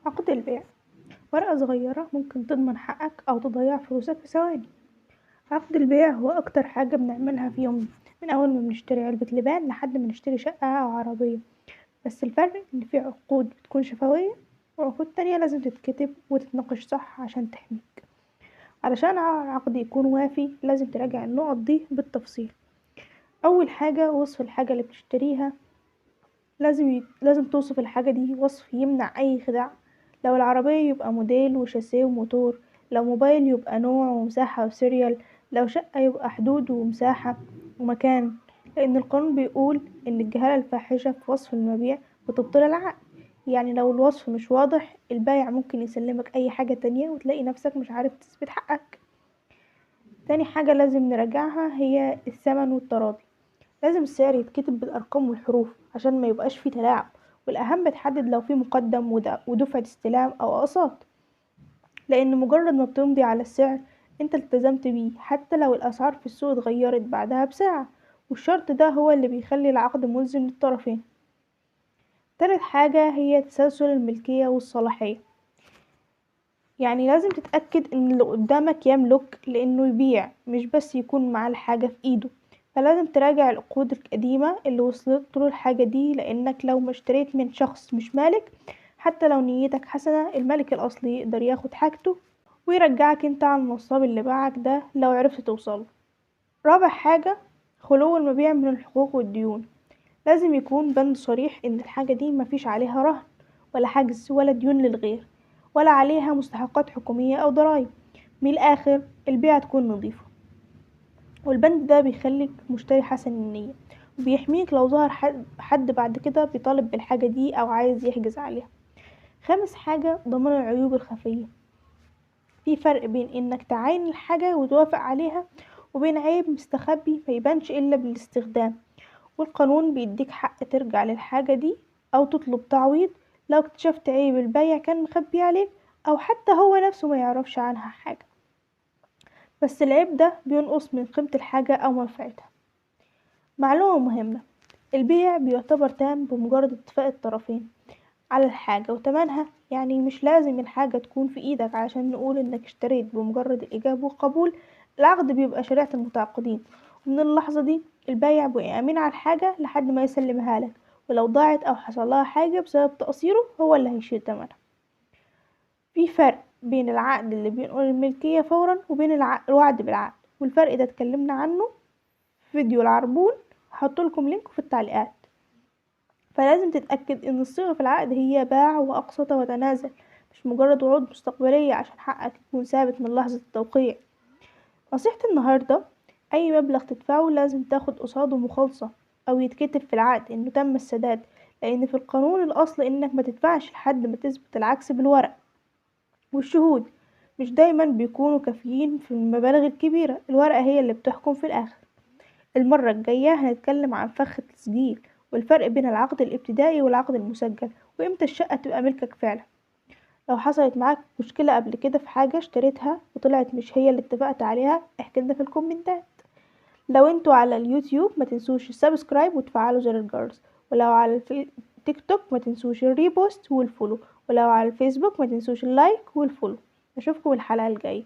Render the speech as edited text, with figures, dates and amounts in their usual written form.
عقد البيع ورقة صغيرة ممكن تضمن حقك أو تضيع فلوسك في ثواني. عقد البيع هو أكتر حاجة بنعملها في يومنا، من أول ما بنشتري علبة لبان لحد ما نشتري شقة أو عربية. بس الفرق إن في عقود بتكون شفوية، وعقود تانية لازم تتكتب وتتناقش صح عشان تحميك. علشان العقد يكون وافي لازم تراجع النقط دي بالتفصيل. أول حاجة وصف الحاجة اللي بتشتريها، لازم توصف الحاجة دي وصف يمنع أي خداع. لو العربية يبقى موديل وشاسيه وموتور، لو موبايل يبقى نوع ومساحة وسيريال، لو شقة يبقى حدود ومساحة ومكان. لأن القانون بيقول إن الجهالة الفاحشة في وصف المبيع بتبطل العقد. يعني لو الوصف مش واضح، البايع ممكن يسلمك أي حاجة تانية وتلاقي نفسك مش عارف تثبت حقك. تاني حاجة لازم نراجعها هي الثمن والتراضي. لازم السعر يتكتب بالأرقام والحروف عشان ما يبقاش فيه تلاعب، والأهم تحدد لو فيه مقدم ودفعة استلام أو أقساط. لأن مجرد ما بتمضي على السعر انت التزمت بيه، حتى لو الأسعار في السوق اتغيرت بعدها بساعة، والشرط ده هو اللي بيخلي العقد ملزم للطرفين. تالت حاجة هي تسلسل الملكية والصلاحية. يعني لازم تتأكد ان اللي قدامك يملك لانه يبيع، مش بس يكون معاه الحاجة في ايده. فلازم تراجع العقود القديمة اللي وصلت له الحاجة دي، لانك لو ما اشتريت من شخص مش مالك، حتى لو نيتك حسنة، الملك الاصلي يقدر ياخد حاجته ويرجعك انت على النصاب اللي باعك ده لو عرفت توصله. رابع حاجة خلو المبيع من الحقوق والديون. لازم يكون بند صريح ان الحاجة دي مفيش عليها رهن ولا حجز ولا ديون للغير، ولا عليها مستحقات حكومية او ضرائب. من الاخر البيعة تكون نظيفة، والبند ده بيخليك مشتري حسن النية، وبيحميك لو ظهر حد بعد كده بيطالب بالحاجة دي او عايز يحجز عليها. خامس حاجة ضمان العيوب الخفية. في فرق بين انك تعاين الحاجة وتوافق عليها، وبين عيب مستخبي ميبانش الا بالاستخدام. والقانون بيديك حق ترجع للحاجة دي أو تطلب تعويض لو اكتشفت عيب البايع كان مخبي عليك، أو حتى هو نفسه ما يعرفش عنها حاجة، بس العيب ده بينقص من قيمة الحاجة أو منفعتها. معلومة مهمة: البيع بيعتبر تام بمجرد اتفاق الطرفين على الحاجة وتمنها. يعني مش لازم الحاجة تكون في ايدك عشان نقول انك اشتريت. بمجرد الاجابة والقبول العقد بيبقى شريعة المتعاقدين، ومن اللحظة دي البايع بقى امين على الحاجة لحد ما يسلمها لك. ولو ضاعت او حصلها حاجة بسبب تقصيره هو اللي هيشيل تمنها. في فرق بين العقد اللي بينقل الملكية فورا وبين الوعد بالعقد، والفرق ده اتكلمنا عنه في فيديو العربون، هحطلكم لينك في التعليقات. فلازم تتأكد ان الصيغة في العقد هي باع وأقسط وتنازل، مش مجرد وعود مستقبلية عشان حقك يكون ثابت من لحظة التوقيع. نصيحتي النهاردة: أي مبلغ تدفعه لازم تاخد قصاده مخالصة، أو يتكتب في العقد إنه تم السداد. لأن في القانون الأصل إنك ما تدفعش لحد ما تثبت العكس بالورق. والشهود مش دايما بيكونوا كافيين في المبالغ الكبيرة، الورقة هي اللي بتحكم في الآخر. المرة الجاية هنتكلم عن فخ التسجيل، والفرق بين العقد الابتدائي والعقد المسجل، وامتى الشقة تبقى ملكك فعلا. لو حصلت معاك مشكلة قبل كده في حاجة اشتريتها وطلعت مش هي اللي اتفقت عليها، احكي لنا في الكومنتات. لو انتوا على اليوتيوب ما تنسوش السبسكرايب وتفعلوا زر الجرس، ولو على تيك توك ما تنسوش الريبوست والفولو، ولو على الفيسبوك ما تنسوش اللايك والفولو. اشوفكم الحلقة الجاية.